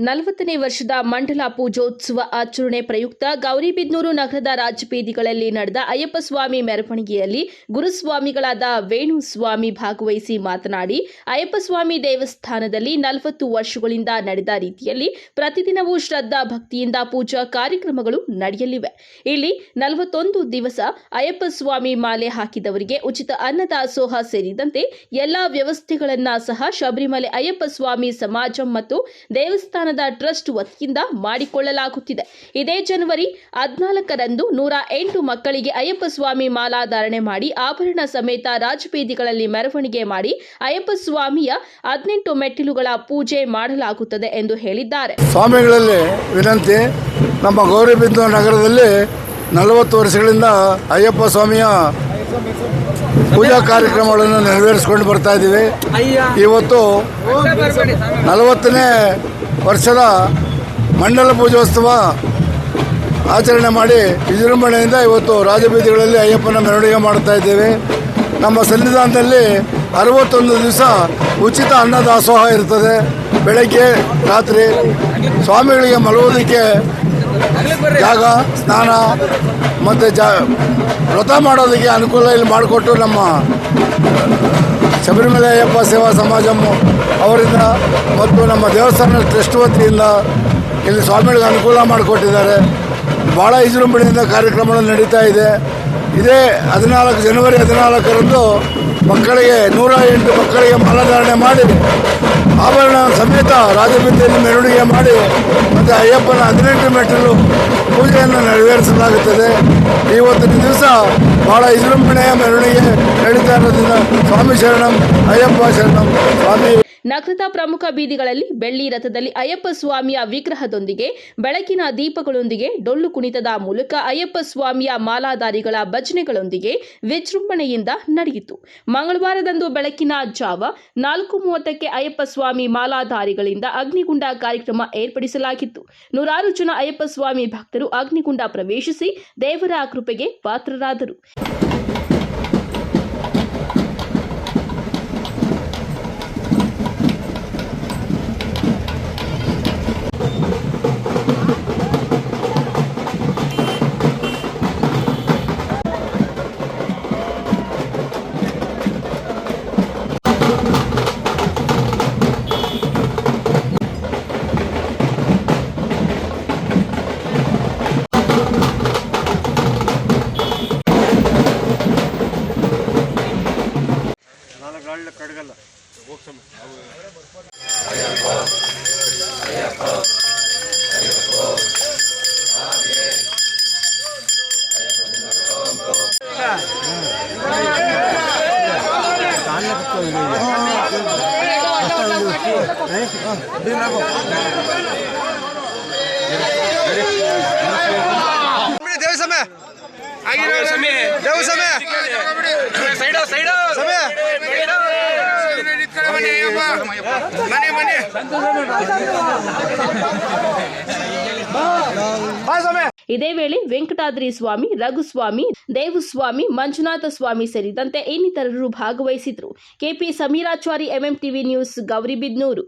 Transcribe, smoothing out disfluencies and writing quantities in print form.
40ನೇ ವರ್ಷದ ಮಂಡಲ ಪೂಜೋತ್ಸವ ಆಚರಣೆ ಪ್ರಯುಕ್ತ ಗೌರಿಬಿದನೂರು ನಗರದ ರಾಜಬೀದಿಗಳಲ್ಲಿ ನಡೆದ ಅಯ್ಯಪ್ಪ ಸ್ವಾಮಿ ಮೆರವಣಿಗೆಯಲ್ಲಿ ಗುರುಸ್ವಾಮಿಗಳಾದ ವೇಣುಸ್ವಾಮಿ ಭಾಗವಹಿಸಿ ಮಾತನಾಡಿ, ಅಯ್ಯಪ್ಪ ಸ್ವಾಮಿ ದೇವಸ್ಥಾನದಲ್ಲಿ 40 ವರ್ಷಗಳಿಂದ ನಡೆದ ರೀತಿಯಲ್ಲಿ ಪ್ರತಿದಿನವೂ ಶ್ರದ್ಧಾ ಭಕ್ತಿಯಿಂದ ಪೂಜಾ ಕಾರ್ಯಕ್ರಮಗಳು ನಡೆಯಲಿವೆ. ಇಲ್ಲಿ 41 ದಿವಸ ಅಯ್ಯಪ್ಪ ಸ್ವಾಮಿ ಮಾಲೆ ಹಾಕಿದವರಿಗೆ ಉಚಿತ ಅನ್ನದಾಸೋಹ ಸೇರಿದಂತೆ ಎಲ್ಲಾ ವ್ಯವಸ್ಥೆಗಳನ್ನ ಸಹ ಶಬರಿಮಲೆ ಅಯ್ಯಪ್ಪ ಸ್ವಾಮಿ ಸಮಾಜ ಮತ್ತು ದೇವಸ್ಥಾನದ ಟ್ರಸ್ಟ್ ವತಿಯಿಂದ ಮಾಡಿಕೊಳ್ಳಲಾಗುತ್ತಿದೆ. ಇದೇ ಜನವರಿ 14ರಂದು 108 ಮಕ್ಕಳಿಗೆ ಅಯ್ಯಪ್ಪ ಸ್ವಾಮಿ ಮಾಲಾಧಾರಣೆ ಮಾಡಿ ಆಭರಣ ಸಮೇತ ರಾಜಬೀದಿಗಳಲ್ಲಿ ಮೆರವಣಿಗೆ ಮಾಡಿ ಅಯ್ಯಪ್ಪ ಸ್ವಾಮಿಯ 18 ಮೆಟ್ಟಿಲುಗಳ ಪೂಜೆ ಮಾಡಲಾಗುತ್ತದೆ ಎಂದು ಹೇಳಿದ್ದಾರೆ. ಸ್ವಾಮಿಗಳಲ್ಲಿ ವಿನಂತಿ, ನಮ್ಮ ಗೌರಿಬಿದನೂರು ನಗರದಲ್ಲಿ 40 ವರ್ಷಗಳಿಂದ ಅಯ್ಯಪ್ಪ ಸ್ವಾಮಿಯ ಪೂಜಾ ಕಾರ್ಯಕ್ರಮಗಳನ್ನು ನೆರವೇರಿಸಿಕೊಂಡು ಬರ್ತಾ ಇದ್ದೀವಿ. ಇವತ್ತು 40ನೇ ವರ್ಷದ ಮಂಡಲ ಪೂಜೋತ್ಸವ ಆಚರಣೆ ಮಾಡಿ ವಿಜೃಂಭಣೆಯಿಂದ ಇವತ್ತು ರಾಜಬೀದಿಗಳಲ್ಲಿ ಅಯ್ಯಪ್ಪನ ಮೆರವಣಿಗೆ ಮಾಡ್ತಾ ಇದ್ದೇವೆ. ನಮ್ಮ ಸನ್ನಿಧಾನದಲ್ಲಿ 61 ದಿವಸ ಉಚಿತ ಅನ್ನದಾಸೋಹ ಇರ್ತದೆ. ಬೆಳಗ್ಗೆ ರಾತ್ರಿ ಸ್ವಾಮಿಗಳಿಗೆ ಮಲಗೋದಕ್ಕೆ ಜಾಗ, ಸ್ನಾನ ಮತ್ತು ವ್ರತ ಮಾಡೋದಕ್ಕೆ ಅನುಕೂಲ ಇಲ್ಲಿ ಮಾಡಿಕೊಟ್ಟು ನಮ್ಮ ಶಬರಿಮಲೆ ಅಯ್ಯಪ್ಪ ಸೇವಾ ಸಮಾಜ ಅವರಿಂದ ಮತ್ತು ನಮ್ಮ ದೇವಸ್ಥಾನದ ಟ್ರಸ್ಟ್ ವತಿಯಿಂದ ಇಲ್ಲಿ ಸ್ವಾಮಿಗಳಿಗೆ ಅನುಕೂಲ ಮಾಡಿಕೊಟ್ಟಿದ್ದಾರೆ. ಭಾಳ ವಿಜೃಂಭಣೆಯಿಂದ ಕಾರ್ಯಕ್ರಮಗಳು ನಡೀತಾ ಇದೆ. ಇದೇ ಜನವರಿ 14ರಂದು ಮಕ್ಕಳಿಗೆ 108 ಮಕ್ಕಳಿಗೆ ಮಾಲಾಧಾರಣೆ ಮಾಡಿ ಆಭರಣ ಸಮೇತ ರಾಜಬೀದಿಯಲ್ಲಿ ಮೆರವಣಿಗೆ ಮಾಡಿ ಮತ್ತು ಅಯ್ಯಪ್ಪನ 18 ಮೆಟ್ಟಿಲು ಪೂಜೆಯನ್ನು ನೆರವೇರಿಸಲಾಗುತ್ತದೆ. ಇವತ್ತಿನ ದಿವಸ ಭಾಳ ವಿಜೃಂಭಣೆಯ ಮೆರವಣಿಗೆ ನಡೀತಾ ಇರೋದ್ರಿಂದ ಸ್ವಾಮಿ ಶರಣಂ, ಅಯ್ಯಪ್ಪ ಶರಣಂ. ಸ್ವಾಮಿ ನಗರದ ಪ್ರಮುಖ ಬೀದಿಗಳಲ್ಲಿ ಬೆಳ್ಳಿ ರಥದಲ್ಲಿ ಅಯ್ಯಪ್ಪ ಸ್ವಾಮಿಯ ವಿಗ್ರಹದೊಂದಿಗೆ ಬೆಳಕಿನ ದೀಪಗಳೊಂದಿಗೆ ಡೊಳ್ಳು ಕುಣಿತದ ಮೂಲಕ ಅಯ್ಯಪ್ಪ ಸ್ವಾಮಿಯ ಮಾಲಾಧಾರಿಗಳ ಭಜನೆಗಳೊಂದಿಗೆ ವಿಜೃಂಭಣೆಯಿಂದ ನಡೆಯಿತು. ಮಂಗಳವಾರದಂದು ಬೆಳಕಿನ ಜಾವ 4:30ಕ್ಕೆ ಅಯ್ಯಪ್ಪ ಸ್ವಾಮಿ ಮಾಲಾಧಾರಿಗಳಿಂದ ಅಗ್ನಿಗುಂಡ ಕಾರ್ಯಕ್ರಮ ಏರ್ಪಡಿಸಲಾಗಿತ್ತು. 106 ಜನ ಅಯ್ಯಪ್ಪ ಸ್ವಾಮಿ ಭಕ್ತರು ಅಗ್ನಿಗುಂಡ ಪ್ರವೇಶಿಸಿ ದೇವರ ಕೃಪೆಗೆ ಪಾತ್ರರಾದರು. ಕಡಗಲ್ಲ ಇದೇ ವೇಳೆ ವೆಂಕಟಾದ್ರಿ ಸ್ವಾಮಿ, ರಘುಸ್ವಾಮಿ, ದೇವುಸ್ವಾಮಿ, ಮಂಜುನಾಥ ಸ್ವಾಮಿ ಸೇರಿದಂತೆ ಇನ್ನಿತರರು ಭಾಗವಹಿಸಿದ್ರು. KP Sameerachari, MM TV news, Gauribidanur.